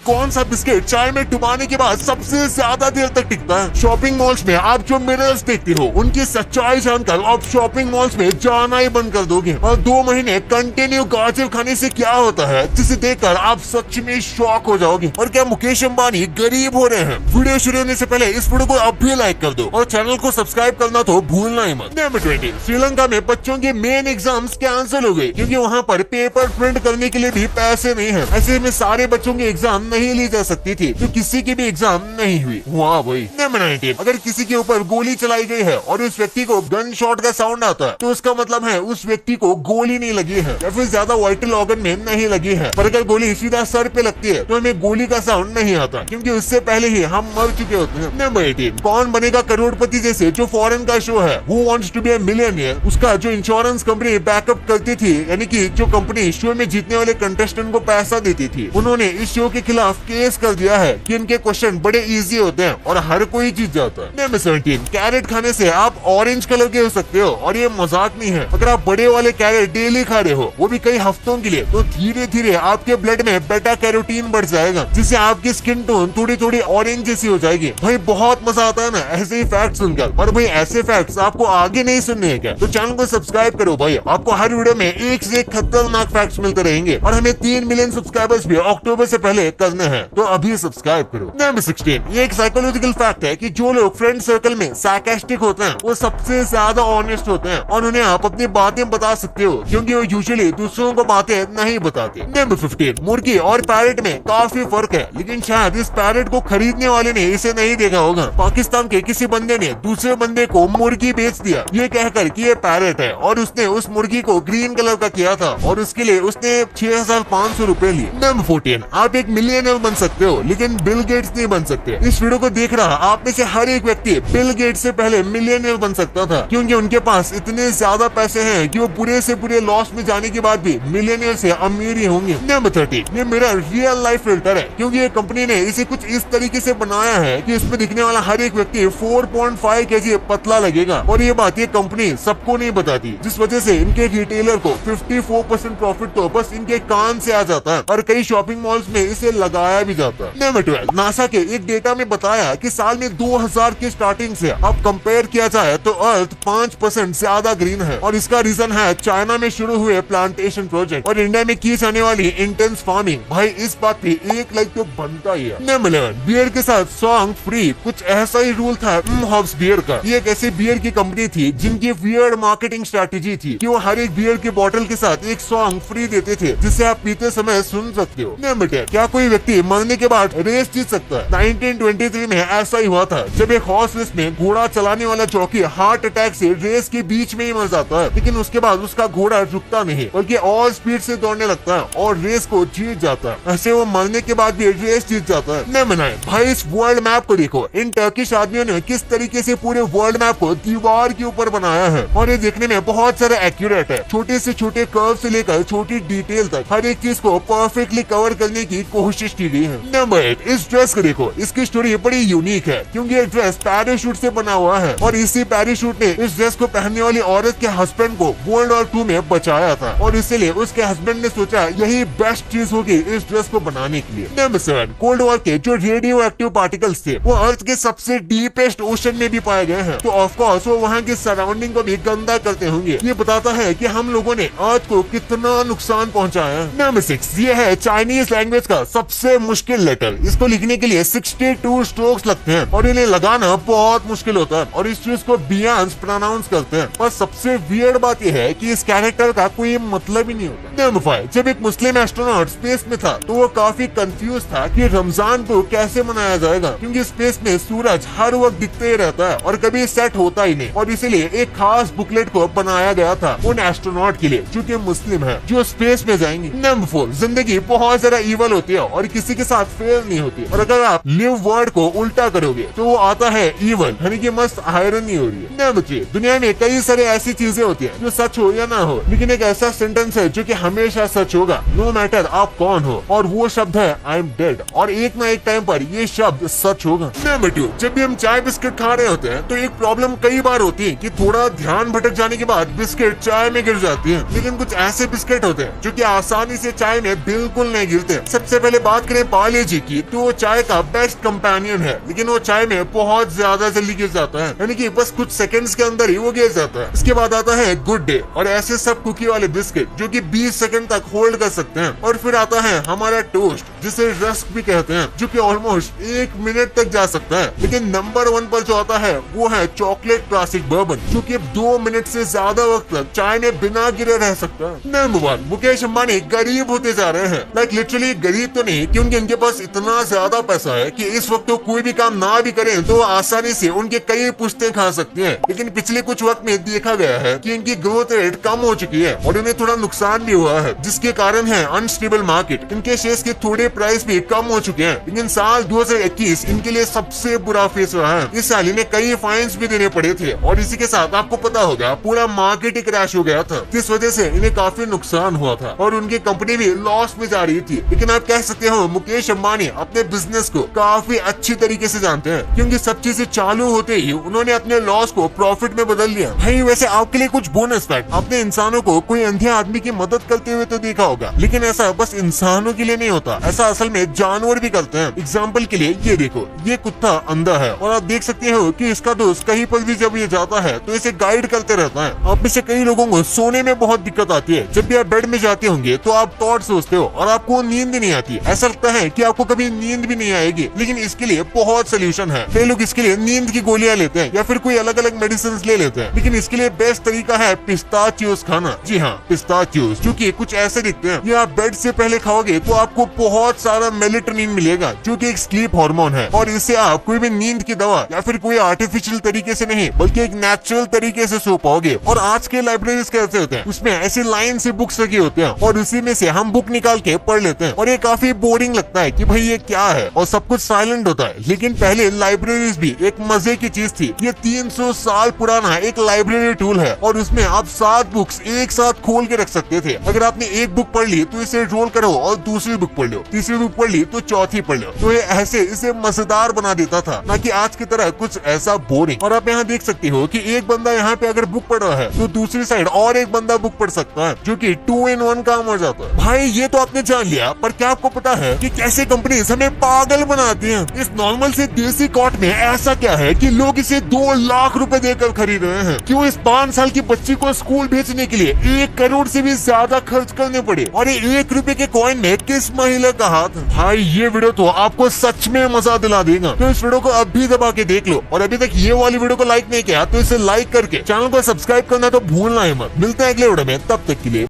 कौन सा बिस्किट चाय में डुबाने के बाद सबसे ज्यादा देर तक टिकता है। शॉपिंग मॉल्स में आप जो मिरर्स देखते हो उनकी सच्चाई जानकर आप शॉपिंग मॉल्स में जाना ही बंद कर दोगे। और 2 महीने कंटिन्यू गाजर खाने से क्या होता है जिसे देखकर आप सच में शॉक हो जाओगे। और क्या मुकेश अंबानी गरीब हो रहे हैं? वीडियो शुरू होने से पहले इस वीडियो को अब भी लाइक कर दो और चैनल को सब्सक्राइब करना तो भूलना ही मत। नंबर 20, श्रीलंका में बच्चों के मेन एग्जाम्स कैंसिल हो गए क्योंकि वहाँ पर पेपर प्रिंट करने के लिए भी पैसे नहीं है। ऐसे में सारे बच्चों की एग्जाम नहीं ली जा सकती थी तो किसी की भी एग्जाम नहीं हुई। वाह भाई। नंबर 19, अगर किसी के ऊपर गोली चलाई गई है और उस व्यक्ति को गन शॉट का साउंड आता है तो उसका मतलब है उस व्यक्ति को गोली नहीं लगी है या फिर ज्यादा वाइटल ऑर्गन में नहीं लगी है। पर अगर गोली सीधा सर पे लगती है तो हमें गोली का साउंड नहीं आता क्योंकि उससे पहले ही हम मर चुके होते हैं। नंबर 18, कौन बनेगा करोड़पति जैसे जो फॉरेन का शो है Who Wants to be a Millionaire, उसका जो इंश्योरेंस कंपनी बैकअप करती थी यानी कि जो कंपनी शो में जीतने वाले कंटेस्टेंट को पैसा देती थी, उन्होंने इस शो के खिलाफ केस कर दिया है कि इनके क्वेश्चन बड़े इजी होते हैं और हर कोई जीत जाता है। नंबर 17, कैरेट खाने से आप ऑरेंज कलर के हो सकते हो और ये मजाक नहीं है। अगर आप बड़े वाले कैरेट डेली खा रहे हो वो भी कई हफ्तों के लिए तो धीरे धीरे आपके ब्लड में बेटा कैरोटीन बढ़ जाएगा जिससे आपकी स्किन टोन थोड़ी थोड़ी ऑरेंज जैसी हो जाएगी। भाई बहुत मजा आता है ना ऐसे ही फैक्ट सुनकर। और भाई ऐसे फैक्ट्स आपको आगे नहीं सुनने हैं क्या? तो चैनल को सब्सक्राइब करो भाई, आपको हर वीडियो में एक से एक खतरनाक फैक्ट्स मिलते रहेंगे और हमें 3 मिलियन सब्सक्राइबर्स भी अक्टूबर से पहले करने हैं तो अभी सब्सक्राइब करो। नंबर 16, ये एक साइकोलॉजिकल फैक्ट है कि जो लोग फ्रेंड सर्कल में सार्कास्टिक होते हैं वो सबसे ज्यादा ऑनेस्ट होते हैं और उन्हें आप अपनी बातें बता सकते हो क्योंकि वो यूजुअली दूसरों को बातें नहीं बताते। नंबर 15, मुर्गी और पैरेट में काफी फर्क है लेकिन शायद इस पैरेट को खरीदने वाले ने इसे नहीं देखा होगा। पाकिस्तान के किसी बंदे ने दूसरे बंदे को मुर्गी बेच दिया ये कहकर कि ये पैरेट है और उसने उस मुर्गी को ग्रीन कलर का किया था और उसके लिए उसने 6500 रुपए लिए। नंबर 14, आप एक मिलियनर बन सकते हो लेकिन बिल गेट्स नहीं बन सकते। इस वीडियो को देख रहा आप में से हर एक व्यक्ति बिल गेट्स से पहले मिलियनर बन सकता था क्योंकि उनके पास इतने ज्यादा पैसे हैं कि वो पूरे से पूरे लॉस में जाने के बाद भी मिलियनर से अमीर ही होंगे। नंबर 30, ये मेरा रियल लाइफ फिल्टर है क्योंकि ये कंपनी ने इसे कुछ इस तरीके से बनाया है कि इसमें दिखने वाला हर एक व्यक्ति 4.5 kg पतला लगेगा और ये बात ये कंपनी सबको नहीं बताती जिस वजह से इनके रिटेलर को 54% प्रॉफिट तो बस इनके कान से आ जाता है और कई शॉपिंग मॉल्स में इसे लगाया भी जाता है। नंबर 12, नासा के एक डेटा में बताया कि साल में 2000 की स्टार्टिंग से अब कंपेयर किया जाए तो अर्थ 5% ज्यादा ग्रीन है और इसका रीजन है चाइना में शुरू हुए प्लांटेशन प्रोजेक्ट और इंडिया में की जाने वाली इंटेंस फार्मिंग। भाई इस बात पे एक लाइक तो बनता ही है। नंबर 11, बियर के साथ सॉन्ग फ्री, कुछ ऐसा ही रूल था हॉब्स बियर का। ये एक ऐसी बियर की कंपनी थी जिनकी वियर्ड मार्केटिंग स्ट्रेटेजी थी कि वो हर एक बियर की बोतल के साथ एक सॉन्ग फ्री देते थे जिसे आप पीते समय सुन सकते हो। नंबर 10, क्या कोई व्यक्ति मरने के बाद रेस जीत सकता है? 1923 में ऐसा ही हुआ था जब एक हॉर्स रेस में घोड़ा चलाने वाला जॉकी हार्ट अटैक से रेस के बीच में ही मर जाता है लेकिन उसके बाद उसका घोड़ा रुकता नहीं बल्कि और स्पीड से दौड़ने लगता है और रेस को जीत जाता है। ऐसे वो मरने के बाद भी रेस जीत जाता है। नंबर 9, भाई इस वर्ल्ड मैप को देखो, इन टर्किश आदमियों ने किस तरीके से पूरे वर्ल्ड मैप को दीवार के ऊपर बनाया है और ये देखने में बहुत सारा एक्यूरेट है। छोटे से छोटे कर्व से लेकर छोटी डिटेल तक हर एक चीज को परफेक्टली कवर करने की कोशिश की गई है। नंबर 8, इस ड्रेस को देखो, इसकी स्टोरी बड़ी यूनिक है क्योंकि ये ड्रेस पैराशूट से बना हुआ है और इसी पैराशूट ने इस ड्रेस को पहनने वाली औरत के हस्बैंड को वर्ल्ड वॉर 2 में बचाया था और इसलिए उसके हस्बैंड ने सोचा यही बेस्ट चीज होगी इस ड्रेस को बनाने के लिए। नंबर 7, कोल्ड वॉर के जो रेडियो एक्टिव पार्टिकल्स थे वो अर्थ के सबसे डीपेस्ट ओशन में भी पाए गए हैं तो ऑफ कोर्स वो वहाँ की सराउंडिंग को भी गंदा करते होंगे। ये बताता है कि हम लोगों ने अर्थ को कितना नुकसान पहुँचाया है। नंबर 6, ये है चाइनीज लैंग्वेज का सबसे मुश्किल लेटर। इसको लिखने के लिए 62 स्ट्रोक्स लगते हैं और इन्हें लगाना बहुत मुश्किल होता है और इस चीज को बियांस प्रोनाउंस करते हैं। और सबसे वियर्ड बात यह है कि इस कैरेक्टर का कोई मतलब ही नहीं होता। नंबर 5, जब एक मुस्लिम एस्ट्रोनॉट स्पेस में था तो वो काफी कंफ्यूज था कि रमजान को कैसे मनाया जाएगा क्योंकि स्पेस में सूरज हर वक्त दिखते ही रहता है और कभी सेट होता ही नहीं और इसीलिए एक खास बुकलेट को बनाया गया था उन एस्ट्रोनॉट के लिए जो कि मुस्लिम है जो स्पेस में जाएंगे। नंबर 4, जिंदगी बहुत ज्यादा इवल होती है और किसी के साथ फेल नहीं होती और अगर आप लिव वर्ड को उल्टा करोगे है तो वो आता है इवन, यानी कि मस्त आयरनी हो रही है ना बच्चे। दुनिया में कई सारे ऐसी चीजें होती है जो सच हो या ना हो, लेकिन एक ऐसा सेंटेंस है जो कि हमेशा सच होगा, नो मैटर आप कौन हो, और वो शब्द है आई एम डेड। और एक ना एक टाइम पर ये शब्द सच होगा ना बेटू। जब भी हम चाय बिस्किट खा रहे होते हैं तो एक प्रॉब्लम कई बार होती है कि थोड़ा ध्यान भटक जाने के बाद बिस्किट चाय में गिर जाती है, लेकिन कुछ ऐसे बिस्किट होते हैं जो कि आसानी से चाय में बिल्कुल नहीं गिरते। सबसे पहले बात करें पार्ले जी की, तो वो चाय का बेस्ट कंपेनियन है, लेकिन वो चाय में बहुत ज्यादा जल्दी गिर जाता है, यानी कि बस कुछ सेकंड्स के अंदर ही वो गिर जाता है। इसके बाद आता है गुड डे और ऐसे सब कुकी वाले बिस्किट जो कि 20 सेकंड तक होल्ड कर सकते हैं। और फिर आता है हमारा टोस्ट जिसे रस्क भी कहते हैं, जो कि ऑलमोस्ट 1 मिनट तक जा सकता है। लेकिन नंबर 1 पर जो आता है वो है चॉकलेट क्लासिक बर्बन, जो कि 2 मिनट से ज्यादा वक्त तक चाय में बिना गिरे रह सकता है। नंबर 1, मुकेश अंबानी गरीब होते जा रहे हैं। लाइक लिटरली गरीब तो नहीं, क्योंकि इनके पास इतना ज्यादा पैसा है कि इस वक्त तो कोई भी काम ना भी करें तो आसानी से उनके कई पुश्तें खा सकती हैं। लेकिन पिछले कुछ वक्त में देखा गया है कि इनकी ग्रोथ रेट कम हो चुकी है और इन्हें थोड़ा नुकसान भी हुआ है, जिसके कारण है अनस्टेबल मार्केट। इनके शेयर्स के थोड़े प्राइस भी कम हो चुके हैं। लेकिन साल 2021 इनके लिए सबसे बुरा फेस रहा है। इस साल इन्हें कई फाइन्स भी देने पड़े थे और इसी के साथ आपको पता होगा पूरा मार्केट ही क्रैश हो गया था, जिस वजह से इन्हें काफी नुकसान हुआ था और उनकी कंपनी भी लॉस में जा रही थी। लेकिन आप कह सकते हो मुकेश अंबानी अपने बिजनेस को काफी अच्छी तरीके से जानते हैं, क्योंकि सब चीजें चालू होते ही उन्होंने अपने लॉस को प्रॉफिट में बदल लिया। भाई वैसे आपके लिए कुछ बोनस फैक्ट, आपने इंसानों को कोई अंधे आदमी की मदद करते हुए तो देखा होगा, लेकिन ऐसा बस इंसानों के लिए नहीं होता, ऐसा असल में जानवर भी करते हैं। एग्जाम्पल के लिए ये देखो, ये कुत्ता अंधा है और आप देख सकते हो कि इसका दोस्त कहीं पर भी जब ये जाता है तो इसे गाइड करते रहता है। आप में से कई लोगों को सोने में बहुत दिक्कत आती है। जब भी आप बेड में जाते होंगे तो आप थॉट सोचते हो और आपको नींद नहीं आती, ऐसा लगता है कि आपको कभी नींद भी नहीं आएगी। लेकिन इसके लिए बहुत सोल्यूशन है। कई लोग इसके लिए नींद की गोलियां लेते हैं या फिर कोई अलग अलग मेडिसिन ले लेते हैं, लेकिन इसके लिए बेस्ट तरीका है पिस्ताचियोस खाना। जी हाँ, पिस्ताचियोस, जो कि कुछ ऐसे दिखते हैं। ये आप बेड से पहले खाओगे तो आपको बहुत सारा मेलेटोनिन मिलेगा, जो कि एक स्लीप हार्मोन है, और इससे आप कोई भी नींद की दवा या फिर कोई आर्टिफिशियल तरीके से नहीं बल्कि एक नेचुरल तरीके से सो पाओगे। और आज के लाइब्रेरीज कैसे होते हैं, उसमें ऐसी लाइन से बुक्स लगी होते हैं और उसी में से हम बुक निकाल के पढ़ लेते हैं और ये काफी बोरिंग लगता है कि भाई ये क्या है, और सब कुछ साइलेंट होता है। लेकिन पहले लाइब्रेरीज भी एक मजे की चीज थी। ये 300 साल पुराना एक लाइब्रेरी टूल है और उसमें आप 7 बुक्स एक साथ खोल के रख सकते थे। अगर आपने एक बुक पढ़ ली तो इसे रोल करो और दूसरी बुक पढ़ लो, तीसरी बुक पढ़ ली तो चौथी पढ़ लो। तो ये ऐसे इसे मजेदार बना देता था, ना कि आज की तरह कुछ ऐसा बोरिंग। और आप यहाँ देख सकते हो कि एक बंदा यहाँ पे अगर बुक पढ़ रहा है तो दूसरी साइड और एक बंदा बुक पढ़ सकता है, जो कि 2 in 1 काम हो जाता है। भाई ये तो आपने जान लिया, पर क्या आपको पता है कि कैसे कंपनीज हमें पागल बनाती हैं? इस नॉर्मल से देसी कॉट में ऐसा क्या है कि लोग इसे 2 लाख रुपए देकर खरीद रहे हैं? क्यों इस 5 साल की बच्ची को स्कूल भेजने के लिए 1 करोड़ से भी ज्यादा खर्च करने पड़े? और ये 1 रुपए के कॉइन में किस महिला का हाथ है? भाई ये वीडियो तो आपको सच में मजा दिला देगा, तो इस वीडियो को अभी दबा के देख लो। और अभी तक ये वाली वीडियो को लाइक नहीं किया तो इसे लाइक करके चैनल को सब्सक्राइब करना तो भूलना ही मत। मिलते हैं अगले वीडियो में, तब तक के लिए।